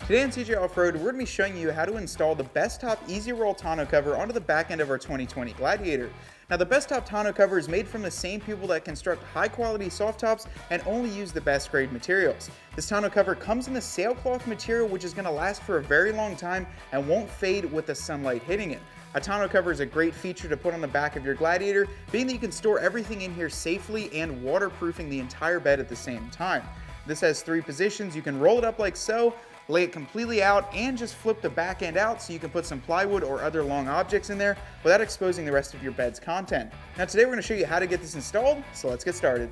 Today on CJ Off-Road, we're going to be showing you how to install the Bestop EZ-Roll Tonneau cover onto the back end of our 2020 Gladiator. Now, the Bestop Tonneau cover is made from the same people that construct high-quality soft tops and only use the best grade materials. This tonneau cover comes in the sailcloth material, which is going to last for a very long time and won't fade with the sunlight hitting it. A tonneau cover is a great feature to put on the back of your Gladiator, being that you can store everything in here safely and waterproofing the entire bed at the same time. This has 3 positions. You can roll it up like so, lay it completely out, and just flip the back end out so you can put some plywood or other long objects in there without exposing the rest of your bed's content. Now today we're going to show you how to get this installed, so let's get started.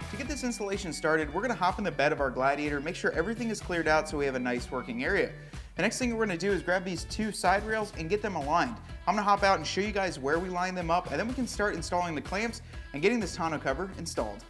To get this installation started, we're going to hop in the bed of our Gladiator, make sure everything is cleared out so we have a nice working area. The next thing we're going to do is grab these 2 side rails and get them aligned. I'm going to hop out and show you guys where we line them up, and then we can start installing the clamps and getting this tonneau cover installed.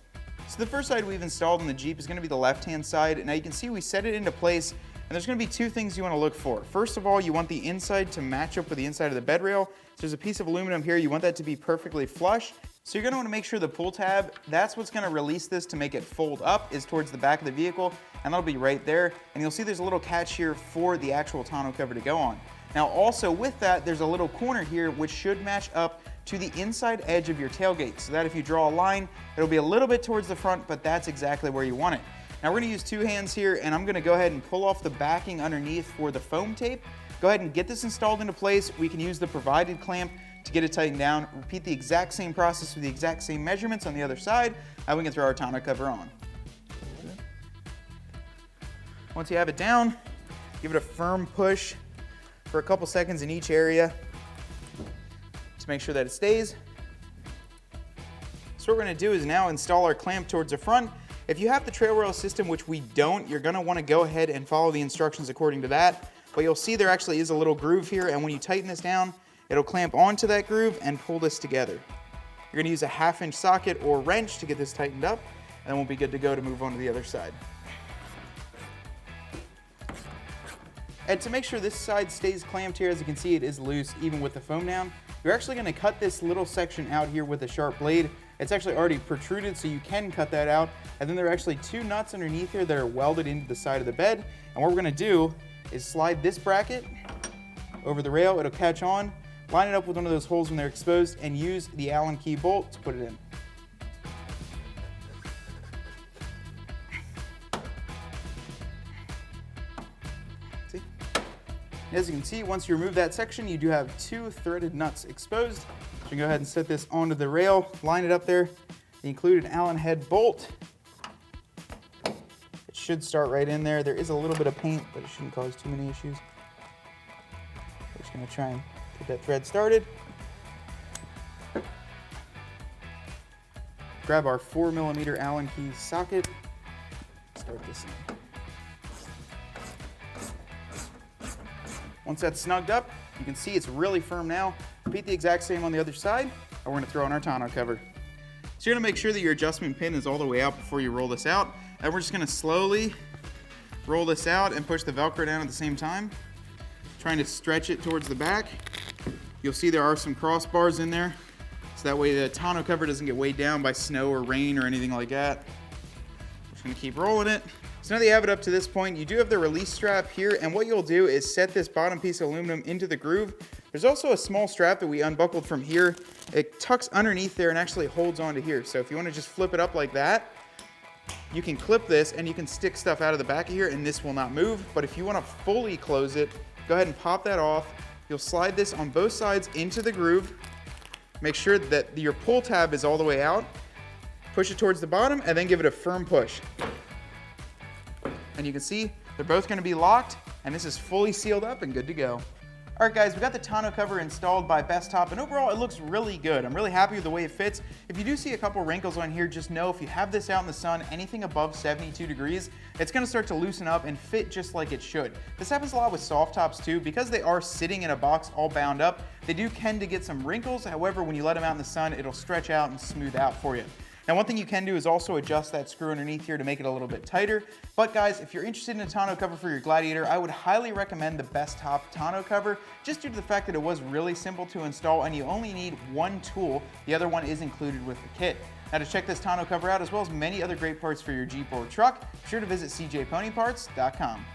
So the first side we've installed in the Jeep is going to be the left-hand side. Now you can see we set it into place, and there's going to be 2 things you want to look for. First of all, you want the inside to match up with the inside of the bed rail. So there's a piece of aluminum here. You want that to be perfectly flush. So you're going to want to make sure the pull tab, that's what's going to release this to make it fold up, is towards the back of the vehicle, and that'll be right there. And you'll see there's a little catch here for the actual tonneau cover to go on. Now also with that, there's a little corner here which should match up to the inside edge of your tailgate, so that if you draw a line, it'll be a little bit towards the front, but that's exactly where you want it. Now we're going to use 2 hands here, and I'm going to go ahead and pull off the backing underneath for the foam tape. Go ahead and get this installed into place. We can use the provided clamp to get it tightened down. Repeat the exact same process with the exact same measurements on the other side, and we can throw our tonneau cover on. Once you have it down, give it a firm push for a couple seconds in each area to make sure that it stays. So what we're going to do is now install our clamp towards the front. If you have the trail rail system, which we don't, you're going to want to go ahead and follow the instructions according to that. But you'll see there actually is a little groove here, and when you tighten this down, it'll clamp onto that groove and pull this together. You're going to use a 1/2-inch socket or wrench to get this tightened up, and then we'll be good to go to move on to the other side. And to make sure this side stays clamped here, as you can see, it is loose even with the foam down. You're actually going to cut this little section out here with a sharp blade. It's actually already protruded, so you can cut that out. And then there are actually 2 nuts underneath here that are welded into the side of the bed. And what we're going to do is slide this bracket over the rail. It'll catch on, line it up with one of those holes when they're exposed, and use the Allen key bolt to put it in. See? As you can see, once you remove that section, you do have 2 threaded nuts exposed. So you can go ahead and set this onto the rail, line it up there. You include an Allen head bolt. It should start right in there. There is a little bit of paint, but it shouldn't cause too many issues. We're just going to try and get that thread started. Grab our 4mm Allen key socket. Start this in. Once that's snugged up, you can see it's really firm now. Repeat the exact same on the other side, and we're going to throw on our tonneau cover. So you're going to make sure that your adjustment pin is all the way out before you roll this out. And we're just going to slowly roll this out and push the Velcro down at the same time, trying to stretch it towards the back. You'll see there are some crossbars in there, so that way the tonneau cover doesn't get weighed down by snow or rain or anything like that. Just going to keep rolling it. So now that you have it up to this point, you do have the release strap here, and what you'll do is set this bottom piece of aluminum into the groove. There's also a small strap that we unbuckled from here. It tucks underneath there and actually holds onto here. So if you want to just flip it up like that, you can clip this and you can stick stuff out of the back of here and this will not move. But if you want to fully close it, go ahead and pop that off. You'll slide this on both sides into the groove. Make sure that your pull tab is all the way out. Push it towards the bottom and then give it a firm push. And you can see they're both going to be locked, and this is fully sealed up and good to go. All right, guys, we got the tonneau cover installed by Bestop, and overall it looks really good. I'm really happy with the way it fits. If you do see a couple wrinkles on here, just know if you have this out in the sun, anything above 72 degrees, it's going to start to loosen up and fit just like it should. This happens a lot with soft tops too. Because they are sitting in a box all bound up, they do tend to get some wrinkles. However, when you let them out in the sun, it'll stretch out and smooth out for you. Now, one thing you can do is also adjust that screw underneath here to make it a little bit tighter. But guys, if you're interested in a tonneau cover for your Gladiator, I would highly recommend the Bestop tonneau cover, just due to the fact that it was really simple to install and you only need one tool. The other one is included with the kit. Now, to check this tonneau cover out, as well as many other great parts for your Jeep or truck, be sure to visit cjponyparts.com.